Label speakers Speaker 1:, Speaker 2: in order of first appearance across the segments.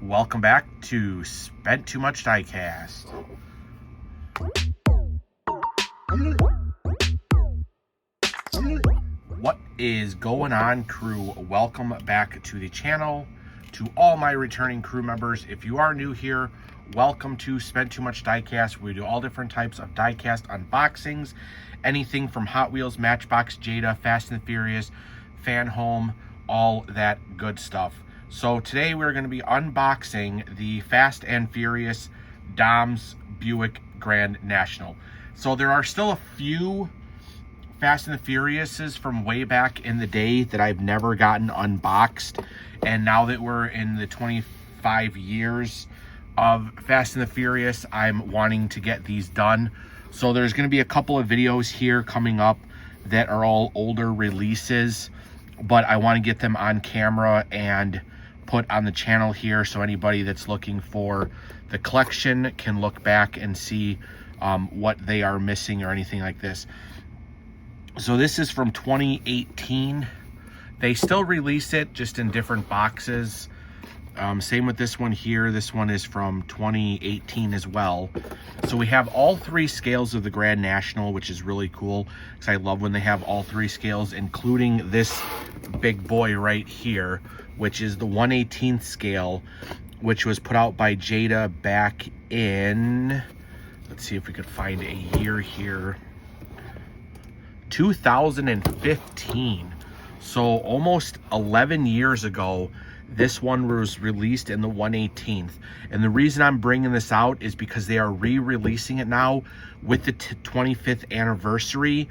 Speaker 1: Welcome back to Spent Too Much Diecast. What is going on, crew? Welcome back to the channel. To all my returning crew members, if you are new here, welcome to Spent Too Much Diecast. We do all different types of diecast unboxings, anything from Hot Wheels, Matchbox, Jada, Fast and Furious, Fan Home, all that good stuff. So today we're going to be unboxing the Fast and Furious Dom's Buick Grand National. So there are still a few Fast and the Furiouses from way back in the day that I've never gotten unboxed. And now that we're in the 25 years of Fast and the Furious, I'm wanting to get these done. So there's going to be a couple of videos here coming up that are all older releases, but I want to get them on camera and put on the channel here so anybody that's looking for the collection can look back and see what they are missing or anything like this. So this is from 2018. They still release it just in different boxes. Same with this one here. This one is from 2018 as well. So we have all three scales of the Grand National, which is really cool because I love when they have all three scales, including this big boy right here, which is the 1/18th scale, which was put out by Jada back in, let's see if we could find a year here, 2015. So almost 11 years ago, this one was released in the 1/18th. And the reason I'm bringing this out is because they are re-releasing it now with the 25th anniversary.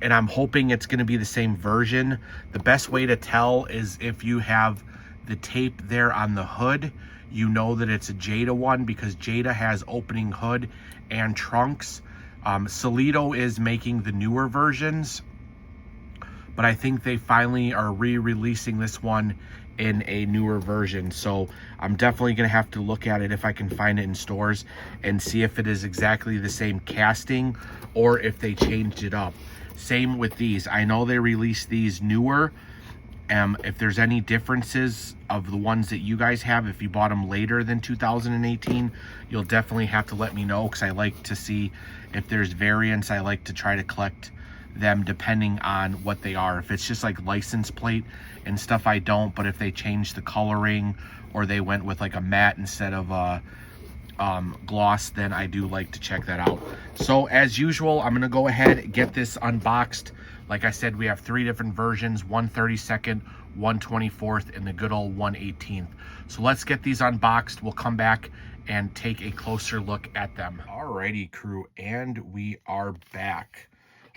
Speaker 1: And I'm hoping it's going to be the same version. The best way to tell is if you have the tape there on the hood, you know that it's a Jada one because Jada has opening hood and trunks. Solido is making the newer versions, but I think they finally are re-releasing this one in a newer version. So I'm definitely going to have to look at it if I can find it in stores and see if it is exactly the same casting or if they changed it up. Same with these. I know they released these newer. If there's any differences of the ones that you guys have, if you bought them later than 2018, you'll definitely have to let me know because I like to see if there's variants. I like to try to collect them depending on what they are. If it's just like license plate and stuff, I don't, but if they change the coloring or they went with like a matte instead of a gloss, then I do like to check that out. So as usual, I'm gonna go ahead and get this unboxed. Like I said, we have three different versions, 1/32nd, 1/24th, and the good old 1/18th. So let's get these unboxed. We'll come back and take a closer look at them. Alrighty, crew, and we are back.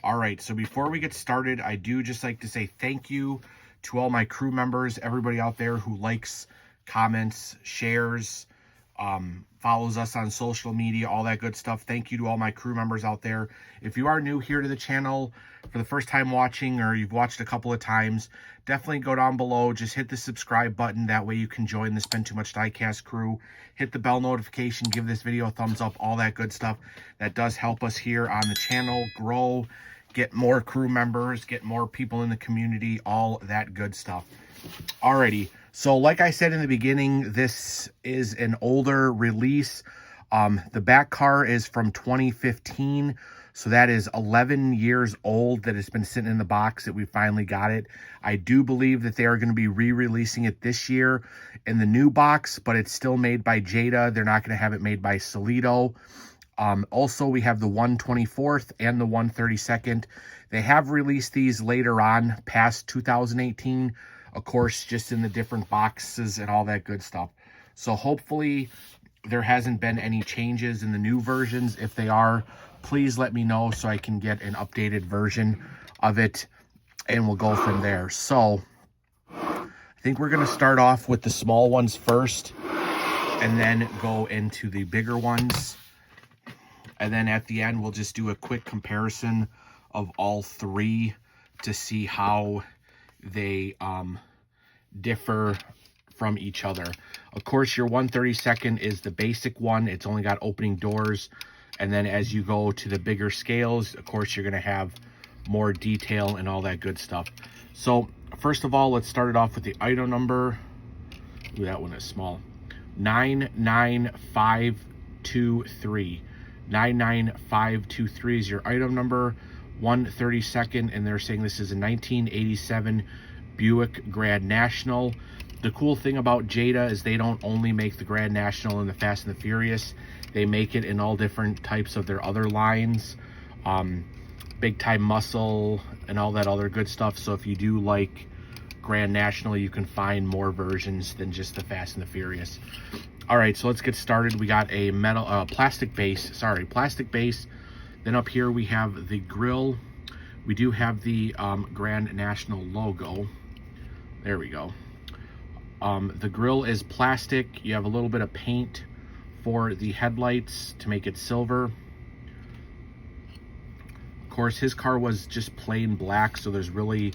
Speaker 1: All right, so before we get started, I do just like to say thank you to all my crew members, everybody out there who likes, comments, shares, follows us on social media, all that good stuff. Thank you to all my crew members out there. If you are new here to the channel for the first time watching, or you've watched a couple of times, definitely go down below, just hit the subscribe button. That way you can join the Spend Too Much Diecast crew. Hit the bell notification, give this video a thumbs up, all that good stuff. That does help us here on the channel grow, get more crew members, get more people in the community, all that good stuff. Alrighty, so like I said in the beginning, this is an older release. The back car is from 2015, so that is 11 years old that it's been sitting in the box that we finally got it. I do believe that they are going to be re-releasing it this year in the new box, but it's still made by Jada. They're not going to have it made by Solido. Also, we have the 1/24th and the 1/32nd. They have released these later on, past 2018, of course, just in the different boxes and all that good stuff. So hopefully there hasn't been any changes in the new versions. If they are, please let me know so I can get an updated version of it, and we'll go from there. So I think we're going to start off with the small ones first and then go into the bigger ones. And then at the end, we'll just do a quick comparison of all three to see how they differ from each other. Of course, your 1/32nd is the basic one. It's only got opening doors. And then as you go to the bigger scales, of course, you're going to have more detail and all that good stuff. So first of all, let's start it off with the item number. Ooh, that one is small. 99523. 99523 is your item number. 132nd, and they're saying this is a 1987 Buick Grand National. The cool thing about Jada is they don't only make the Grand National and the Fast and the Furious. They make it in all different types of their other lines. Big Time Muscle and all that other good stuff. So if you do like Grand National, you can find more versions than just the Fast and the Furious. All right, so let's get started. We got a plastic base. Then up here we have the grill. We do have the Grand National logo. There we go. The grill is plastic. You have a little bit of paint for the headlights to make it silver. Of course, his car was just plain black, so there's really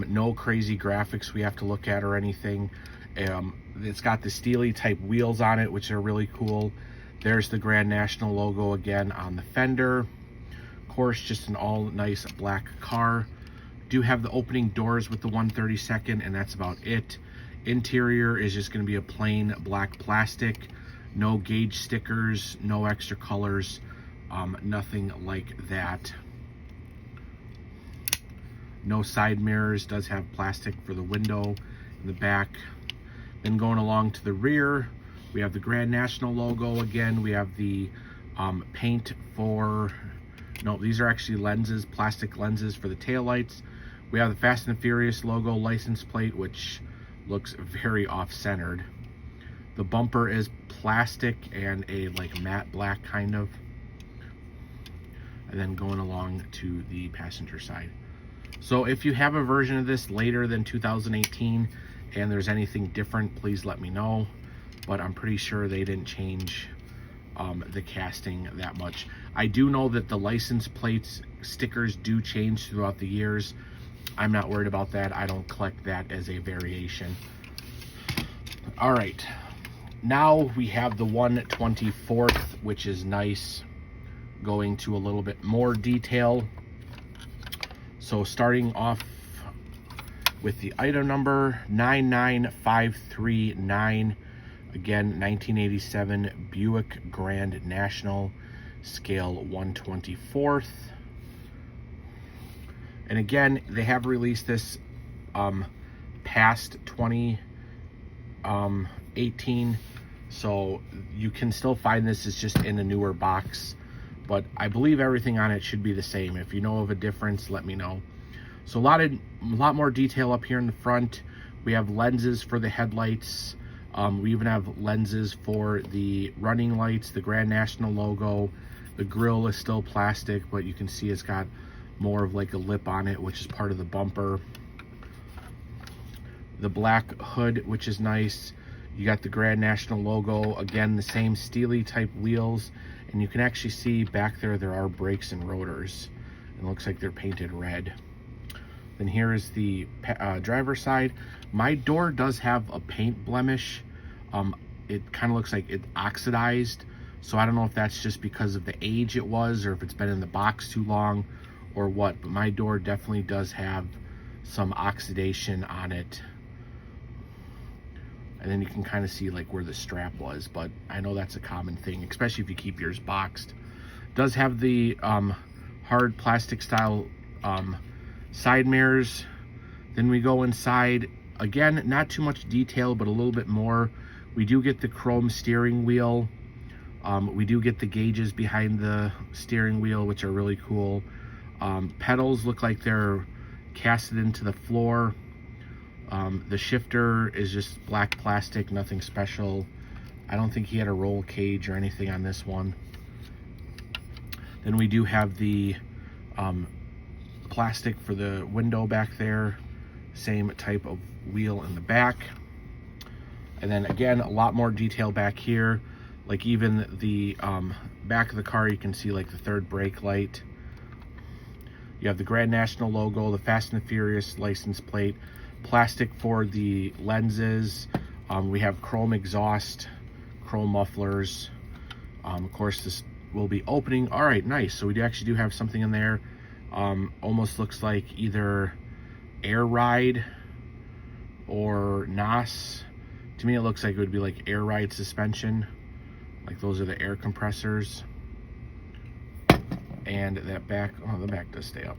Speaker 1: no crazy graphics we have to look at or anything. It's got the steely type wheels on it, which are really cool. There's the Grand National logo again on the fender. Of course, just an all nice black car. Do have the opening doors with the 132nd, and that's about it. Interior is just going to be a plain black plastic. No gauge stickers, no extra colors, nothing like that. No side mirrors. Does have plastic for the window in the back. Then going along to the rear, we have the Grand National logo again. We have the paint for, no, these are actually lenses, plastic lenses for the taillights. We have the Fast and the Furious logo license plate, which looks very off-centered. The bumper is plastic and a like matte black kind of. And then going along to the passenger side. So if you have a version of this later than 2018 and there's anything different, please let me know. But I'm pretty sure they didn't change the casting that much. I do know that the license plates stickers do change throughout the years. I'm not worried about that. I don't collect that as a variation. All right, now we have the 124th, which is nice, going to a little bit more detail. So starting off with the item number 99539, again 1987 Buick Grand National, scale 1/24. And again, they have released this past 2018, so you can still find this. It's just in a newer box, but I believe everything on it should be the same. If you know of a difference, let me know. So a lot more detail up here in the front. We have lenses for the headlights. We even have lenses for the running lights, the Grand National logo. The grille is still plastic, but you can see it's got more of like a lip on it, which is part of the bumper. The black hood, which is nice. You got the Grand National logo, again the same steely type wheels, and you can actually see back there are brakes and rotors. It looks like they're painted red. Then here is the driver's side. My door does have a paint blemish. It kind of looks like it oxidized, so I don't know if that's just because of the age it was or if it's been in the box too long or what, but my door definitely does have some oxidation on it. And then you can kind of see like where the strap was, but I know that's a common thing, especially if you keep yours boxed. It does have the hard plastic style side mirrors. Then we go inside. Again, not too much detail, but a little bit more. We do get the chrome steering wheel. We do get the gauges behind the steering wheel, which are really cool. Pedals look like they're casted into the floor. The shifter is just black plastic, nothing special. I don't think he had a roll cage or anything on this one. Then we do have the plastic for the window back there. Same type of wheel in the back. And then again, a lot more detail back here. Like even the back of the car, you can see like the third brake light. You have the Grand National logo, the Fast and the Furious license plate, plastic for the lenses. We have chrome exhaust, chrome mufflers. Of course, this will be opening. All right, nice. So we actually do have something in there. Almost looks like either Air Ride or NOS. To me, it looks like it would be like air ride suspension. Like those are the air compressors. And that back, oh, the back does stay up.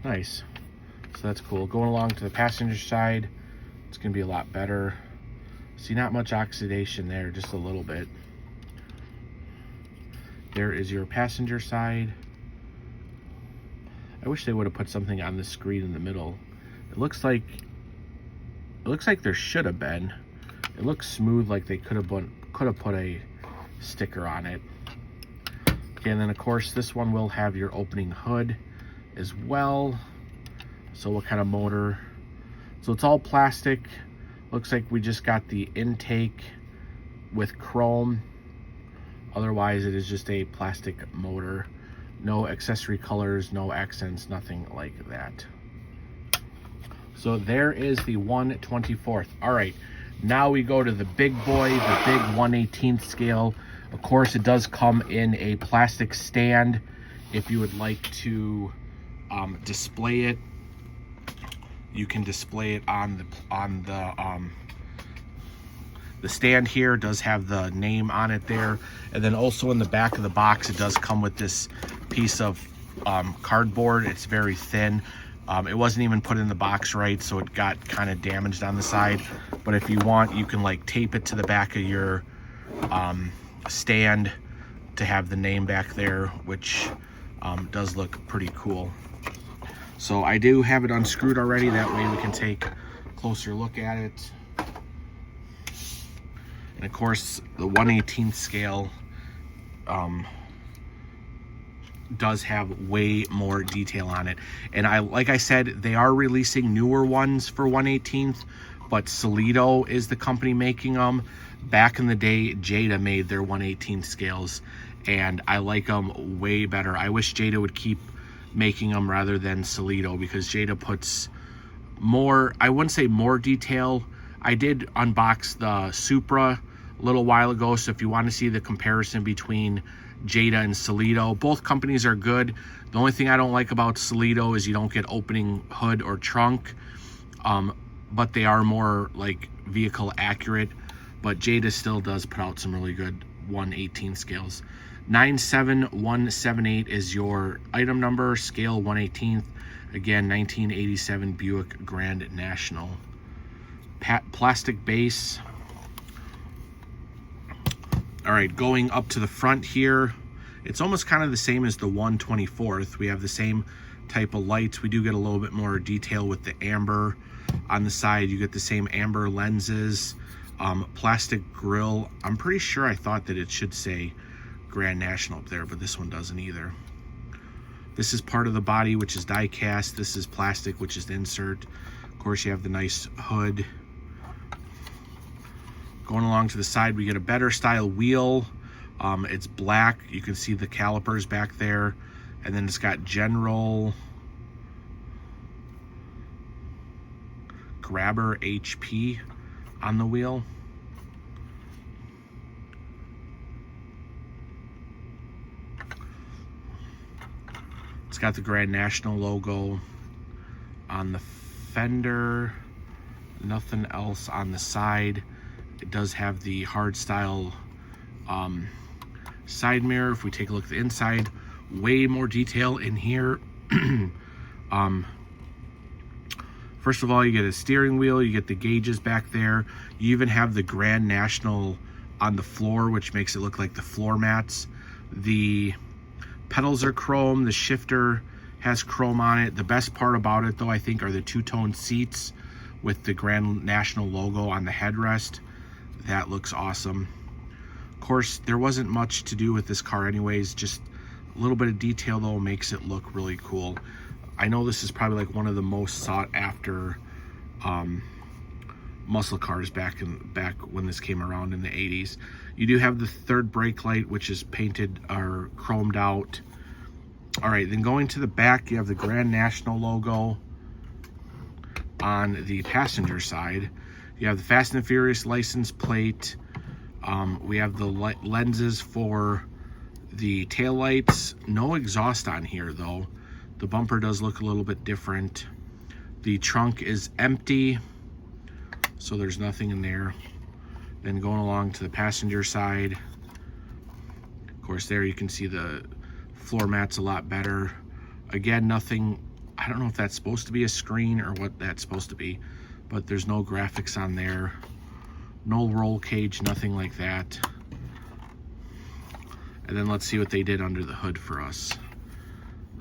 Speaker 1: Nice. So that's cool. Going along to the passenger side, it's going to be a lot better. See, not much oxidation there, just a little bit. There is your passenger side. I wish they would have put something on the screen in the middle. It looks like there should have been. It looks smooth, like they could have put a sticker on it. Okay, and then of course this one will have your opening hood as well. So what kind of motor? So it's all plastic. Looks like we just got the intake with chrome. Otherwise it is just a plastic motor. No accessory colors, no accents, nothing like that. So there is the 1/24th. All right, now we go to the big boy, the big 1/18th scale. Of course, it does come in a plastic stand if you would like to display it. You can display it on the stand here. It does have the name on it there, and then also in the back of the box, it does come with this piece of cardboard. It's very thin. It wasn't even put in the box right, so it got kind of damaged on the side. But if you want, you can like tape it to the back of your stand to have the name back there, which does look pretty cool. So I do have it unscrewed already. That way we can take a closer look at it. And of course, the 1/18th scale does have way more detail on it. And like I said, they are releasing newer ones for 1/18th, but Solido is the company making them. Back in the day, Jada made their 1/18th scales, and I like them way better. I wish Jada would keep making them rather than Solido, because Jada puts more, I wouldn't say more detail. I did unbox the Supra a little while ago, so if you want to see the comparison between Jada and Solido, both companies are good. The only thing I don't like about Solido is you don't get opening hood or trunk, but they are more like vehicle accurate. But Jada still does put out some really good 1/18 scales. 97178 is your item number, scale 1/18. Again, 1987 Buick Grand National. Plastic base. All right, going up to the front here, it's almost kind of the same as the 1/24th. We have the same type of lights. We do get a little bit more detail with the amber on the side. You get the same amber lenses, plastic grille. I'm pretty sure I thought that it should say Grand National up there, but this one doesn't either. This is part of the body, which is die cast. This is plastic, which is the insert. Of course, you have the nice hood. Going along to the side, we get a better style wheel. It's black. You can see the calipers back there. And then it's got general grabber HP on the wheel. It's got the Grand National logo on the fender. Nothing else on the side. It does have the hard style side mirror. If we take a look at the inside, way more detail in here. First of all, you get a steering wheel, you get the gauges back there. You even have the Grand National on the floor, which makes it look like the floor mats. The pedals are chrome, the shifter has chrome on it. The best part about it, though, I think, are the two-tone seats with the Grand National logo on the headrest. That looks awesome. Of course, there wasn't much to do with this car anyways, just a little bit of detail though makes it look really cool. I know this is probably like one of the most sought after muscle cars back when this came around in the 80s. You do have the third brake light, which is painted or chromed out. All right, then going to the back, you have the Grand National logo on the passenger side. You have the Fast and Furious license plate. We have the lenses for the taillights. No exhaust on here though. The bumper does look a little bit different. The trunk is empty. So there's nothing in there. Then going along to the passenger side, of course there you can see the floor mat's a lot better. Again, nothing, I don't know if that's supposed to be a screen or what that's supposed to be, but there's no graphics on there. No roll cage, nothing like that. And then let's see what they did under the hood for us.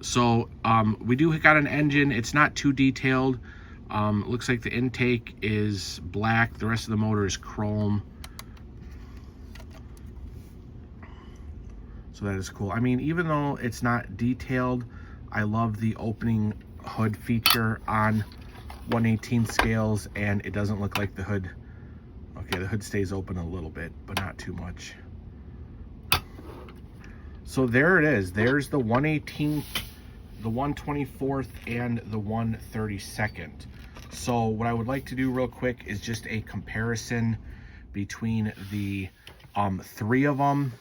Speaker 1: So we do got an engine. It's not too detailed. Looks like the intake is black. The rest of the motor is chrome. So that is cool. I mean, even though it's not detailed, I love the opening hood feature on 1/18 scales, and it doesn't look like the hood. Okay, the hood stays open a little bit, but not too much. So there it is. There's the 1/18, the 1/24th, and the 1/32. So what I would like to do real quick is just a comparison between the three of them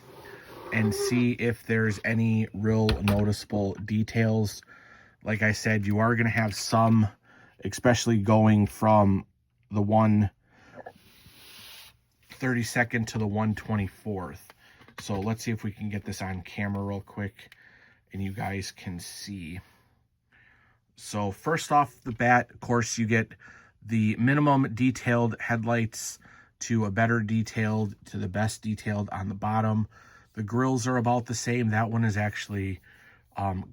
Speaker 1: and see if there's any real noticeable details. Like I said, you are going to have some, especially going from the 1/32 to the 1/24th. So let's see if we can get this on camera real quick and you guys can see. So first off the bat, of course, you get the minimum detailed headlights to a better detailed to the best detailed on the bottom. The grills are about the same. That one is actually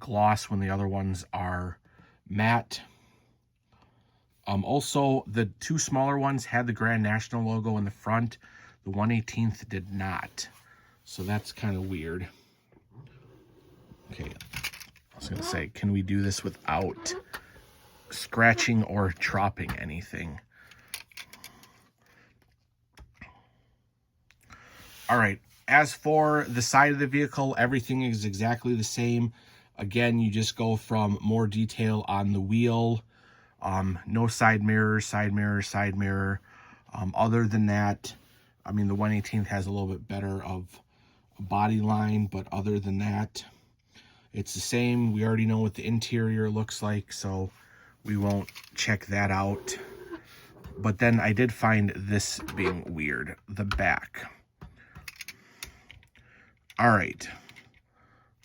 Speaker 1: gloss when the other ones are matte. Also, the two smaller ones had the Grand National logo in the front. The 1/18th did not. So that's kind of weird. Okay, I was gonna say, can we do this without scratching or dropping anything? All right, as for the side of the vehicle, everything is exactly the same. Again, you just go from more detail on the wheel. No side mirrors, side mirror, side mirror. Other than that, I mean, the 1/18th has a little bit better of a body line, but other than that, it's the same. We already know what the interior looks like, so we won't check that out. But then I did find this being weird, the back. All right,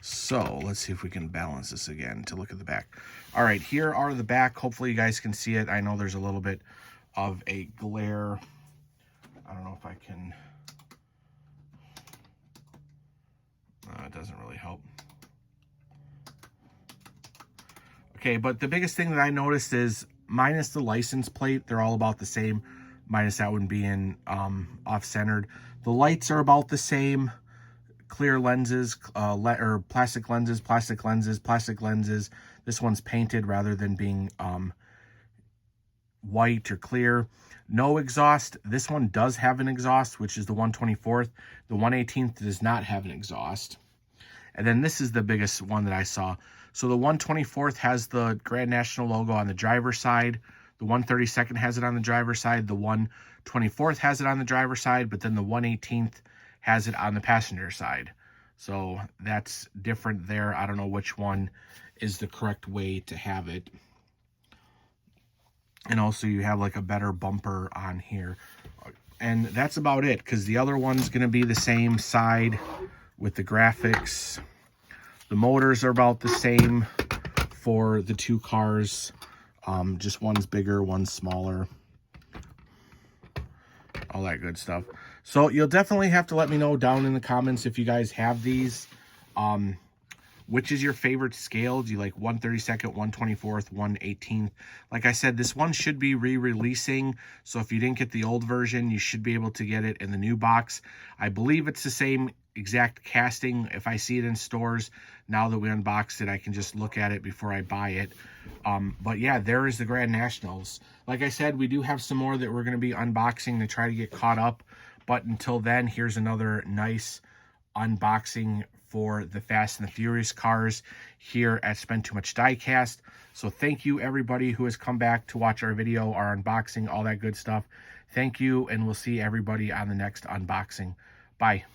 Speaker 1: so let's see if we can balance this again to look at the back. All right, here are the back. Hopefully you guys can see it. I know there's a little bit of a glare. I don't know if I can. It doesn't really help. Okay, but the biggest thing that I noticed is minus the license plate, they're all about the same, minus that one being off-centered. The lights are about the same. Clear lenses, or plastic lenses, plastic lenses, plastic lenses. This one's painted rather than being white or clear. No exhaust. This one does have an exhaust, which is the 1/24th. The 1/18th does not have an exhaust. And then this is the biggest one that I saw. So the 1/24th has the Grand National logo on the driver's side. The 1/32 has it on the driver's side. The 1/24th has it on the driver's side, but then the 1/18th has it on the passenger side. So that's different there. I don't know which one is the correct way to have it. And also you have like a better bumper on here. And that's about it, because the other one's going to be the same side with the graphics. The motors are about the same for the two cars. Just one's bigger, one's smaller. All that good stuff. So you'll definitely have to let me know down in the comments if you guys have these. Which is your favorite scale? Do you like 1/32, 1/24th, 1/18th? Like I said, this one should be re-releasing. So if you didn't get the old version, you should be able to get it in the new box. I believe it's the same exact casting. If I see it in stores, now that we unboxed it, I can just look at it before I buy it. But yeah, there is the Grand Nationals. Like I said, we do have some more that we're going to be unboxing to try to get caught up. But until then, here's another nice unboxing for the Fast and the Furious cars here at Spend Too Much Diecast. So thank you everybody who has come back to watch our video, our unboxing, all that good stuff. Thank you, and we'll see everybody on the next unboxing. Bye.